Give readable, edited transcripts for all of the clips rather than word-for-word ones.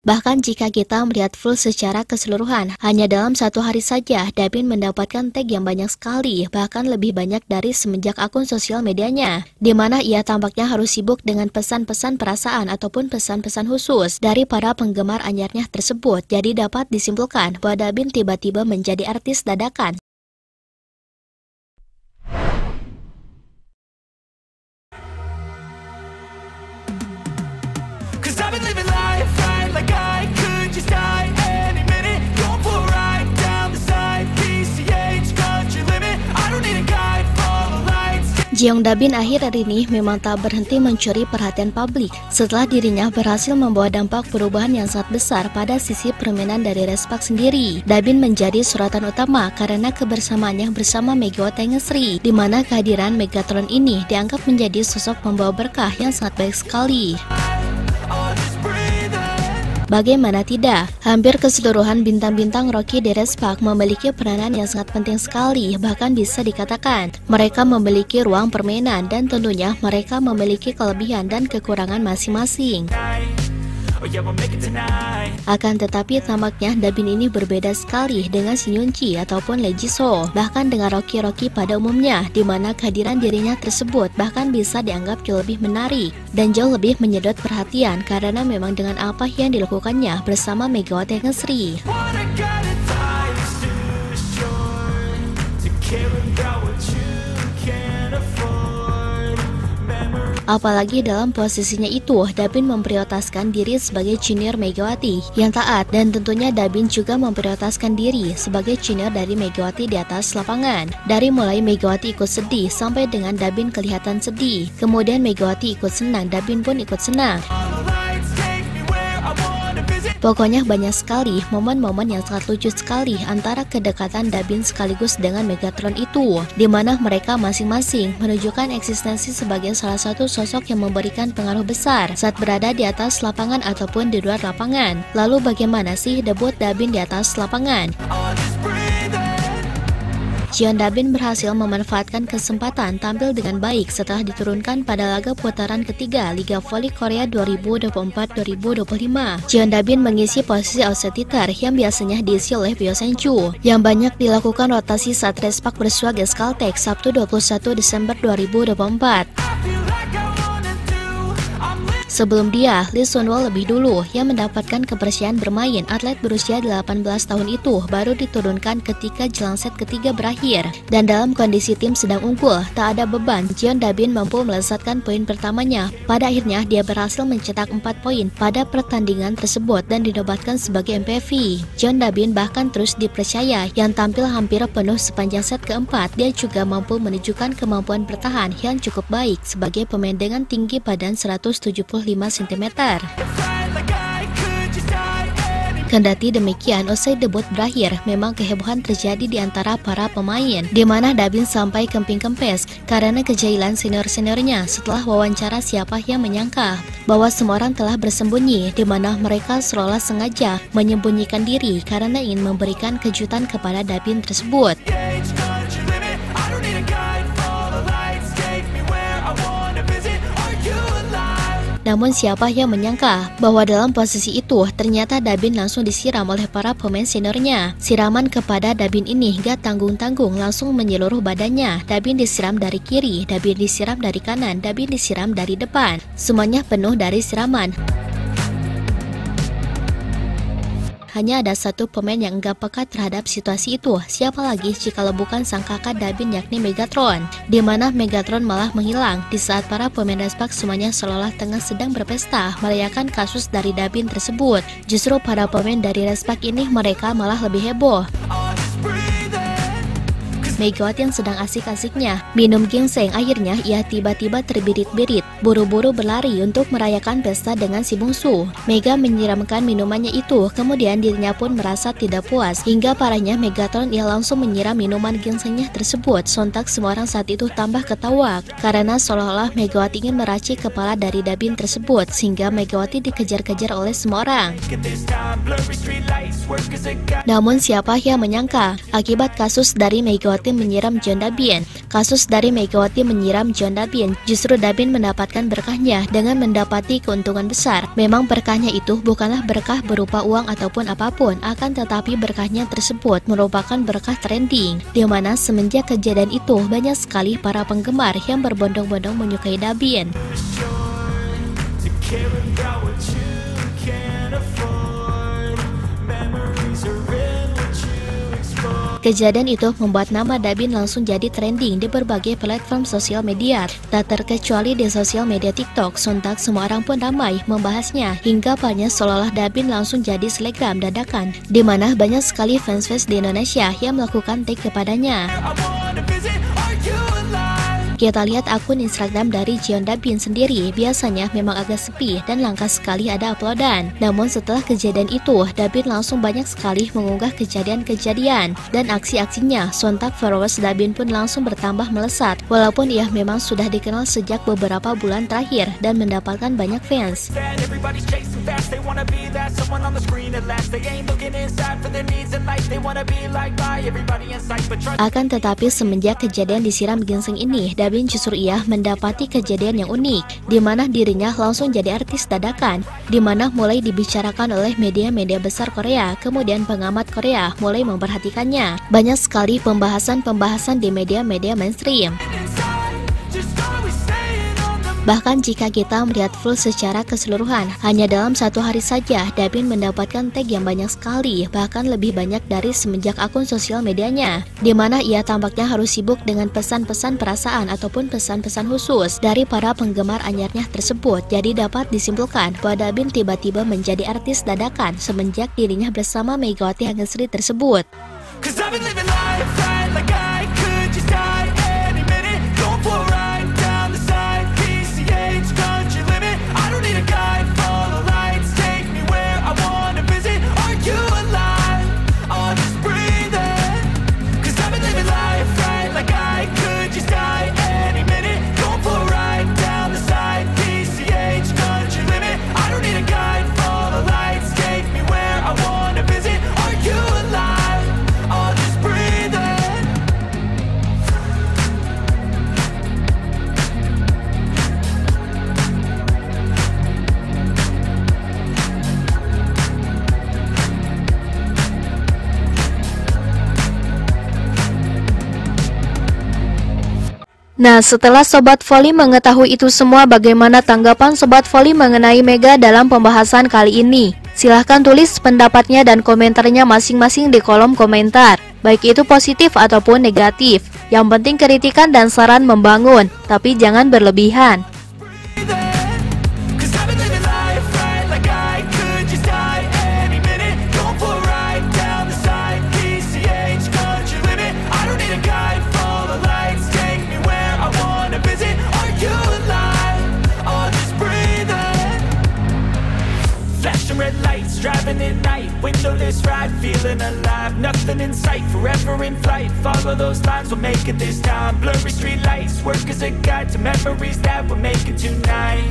Bahkan jika kita melihat full secara keseluruhan, hanya dalam satu hari saja, Dabin mendapatkan tag yang banyak sekali, bahkan lebih banyak dari semenjak akun sosial medianya, di mana ia tampaknya harus sibuk dengan pesan-pesan perasaan ataupun pesan-pesan khusus dari para penggemar anyarnya tersebut. Jadi dapat disimpulkan bahwa Dabin tiba-tiba menjadi artis dadakan. Jeong Dabin akhir-akhir ini memang tak berhenti mencuri perhatian publik setelah dirinya berhasil membawa dampak perubahan yang sangat besar pada sisi permainan dari Respak sendiri. Dabin menjadi sorotan utama karena kebersamaannya bersama Megawati Ngesri, di mana kehadiran Megatron ini dianggap menjadi sosok pembawa berkah yang sangat baik sekali. Bagaimana tidak, hampir keseluruhan bintang-bintang Rocky di Respak memiliki peranan yang sangat penting sekali, bahkan bisa dikatakan mereka memiliki ruang permainan dan tentunya mereka memiliki kelebihan dan kekurangan masing-masing. Akan tetapi tampaknya Dabin ini berbeda sekali dengan Shinyeonji ataupun Lee Jisoo, bahkan dengan Rocky pada umumnya, di mana kehadiran dirinya tersebut bahkan bisa dianggap jauh lebih menarik dan jauh lebih menyedot perhatian karena memang dengan apa yang dilakukannya bersama Megawati Ngesri. Apalagi dalam posisinya itu, Dabin memprioritaskan diri sebagai junior Megawati yang taat, dan tentunya Dabin juga memprioritaskan diri sebagai junior dari Megawati di atas lapangan. Dari mulai Megawati ikut sedih sampai dengan Dabin kelihatan sedih, kemudian Megawati ikut senang, Dabin pun ikut senang. Pokoknya banyak sekali momen-momen yang sangat lucu sekali antara kedekatan Dabin sekaligus dengan Megatron itu, di mana mereka masing-masing menunjukkan eksistensi sebagai salah satu sosok yang memberikan pengaruh besar saat berada di atas lapangan ataupun di luar lapangan. Lalu bagaimana sih debut Dabin di atas lapangan? Jeong Dabin berhasil memanfaatkan kesempatan tampil dengan baik setelah diturunkan pada laga putaran ketiga Liga Voli Korea 2024-2025. Jeong Dabin mengisi posisi outside hitter yang biasanya diisi oleh Bio Senju, yang banyak dilakukan rotasi saat Respak bersuaga Skaltek Sabtu 21 Desember 2024. Sebelum dia, Lee Sunwoo lebih dulu yang mendapatkan kepercayaan bermain. Atlet berusia 18 tahun itu baru diturunkan ketika jelang set ketiga berakhir, dan dalam kondisi tim sedang unggul, tak ada beban, Jeong Dabin mampu melesatkan poin pertamanya. Pada akhirnya dia berhasil mencetak 4 poin pada pertandingan tersebut dan dinobatkan sebagai MVP. Jeong Dabin bahkan terus dipercaya yang tampil hampir penuh sepanjang set keempat. Dia juga mampu menunjukkan kemampuan bertahan yang cukup baik sebagai pemain dengan tinggi badan 175 cm. Kendati demikian, usai debut berakhir, memang kehebohan terjadi di antara para pemain, di mana Dabin sampai kemping-kempes karena kejailan senior-seniornya. Setelah wawancara, siapa yang menyangka bahwa semua orang telah bersembunyi, di mana mereka seolah sengaja menyembunyikan diri karena ingin memberikan kejutan kepada Dabin tersebut. Namun siapa yang menyangka bahwa dalam posisi itu ternyata Dabin langsung disiram oleh para pemain seniornya. Siraman kepada Dabin ini gak tanggung-tanggung, langsung menyeluruh badannya. Dabin disiram dari kiri, Dabin disiram dari kanan, Dabin disiram dari depan. Semuanya penuh dari siraman. Hanya ada satu pemain yang enggak peka terhadap situasi itu. Siapa lagi jikalau bukan sang kakak Dabin, yakni Megatron, di mana Megatron malah menghilang di saat para pemain Respak semuanya seolah tengah sedang berpesta merayakan kasus dari Dabin tersebut. Justru para pemain dari Respak ini mereka malah lebih heboh. Megawati yang sedang asik-asiknya minum ginseng, akhirnya ia tiba-tiba terbirit-birit, buru-buru berlari untuk merayakan pesta dengan si bungsu. Mega menyiramkan minumannya itu, kemudian dirinya pun merasa tidak puas. Hingga parahnya Megatron, ia langsung menyiram minuman ginsengnya tersebut. Sontak semua orang saat itu tambah ketawa, karena seolah-olah Megawati ingin meracik kepala dari Dabin tersebut, sehingga Megawati dikejar-kejar oleh semua orang. Namun siapa yang menyangka, akibat kasus dari Megawati Megawati menyiram John Dabin. Kasus dari Megawati menyiram John Dabin, justru Dabin mendapatkan berkahnya dengan mendapati keuntungan besar. Memang berkahnya itu bukanlah berkah berupa uang ataupun apapun, akan tetapi berkahnya tersebut merupakan berkah trending, di mana semenjak kejadian itu banyak sekali para penggemar yang berbondong-bondong menyukai Dabin. Kejadian itu membuat nama Dabin langsung jadi trending di berbagai platform sosial media, tak terkecuali di sosial media TikTok. Sontak semua orang pun ramai membahasnya, hingga banyak seolah-olah Dabin langsung jadi selebgram dadakan, di mana banyak sekali fans-fans di Indonesia yang melakukan tag kepadanya. Kita lihat akun Instagram dari John Dabin sendiri, biasanya memang agak sepi dan langka sekali ada uploadan. Namun setelah kejadian itu, Dabin langsung banyak sekali mengunggah kejadian-kejadian dan aksi-aksinya. Sontak followers Dabin pun langsung bertambah melesat, walaupun ia memang sudah dikenal sejak beberapa bulan terakhir dan mendapatkan banyak fans. Akan tetapi semenjak kejadian disiram ginseng ini, Dabin justru ia mendapati kejadian yang unik, di mana dirinya langsung jadi artis dadakan, di mana mulai dibicarakan oleh media-media besar Korea, kemudian pengamat Korea mulai memperhatikannya. Banyak sekali pembahasan-pembahasan di media-media mainstream. Bahkan jika kita melihat full secara keseluruhan, hanya dalam satu hari saja Dabin mendapatkan tag yang banyak sekali, bahkan lebih banyak dari semenjak akun sosial medianya, di mana ia tampaknya harus sibuk dengan pesan-pesan perasaan ataupun pesan-pesan khusus dari para penggemar anyarnya tersebut. Jadi dapat disimpulkan bahwa Dabin tiba-tiba menjadi artis dadakan semenjak dirinya bersama Megawati Angesri tersebut. Nah, setelah Sobat Voli mengetahui itu semua, bagaimana tanggapan Sobat Voli mengenai Mega dalam pembahasan kali ini? Silahkan tulis pendapatnya dan komentarnya masing-masing di kolom komentar, baik itu positif ataupun negatif. Yang penting kritikan dan saran membangun, tapi jangan berlebihan. Red lights, driving at night, windowless ride, feeling alive, nothing in sight, forever in flight, follow those lines, we'll make it this time, blurry street lights, work as a guide to memories that we're making tonight,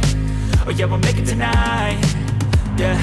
oh yeah, we'll make it tonight, yeah.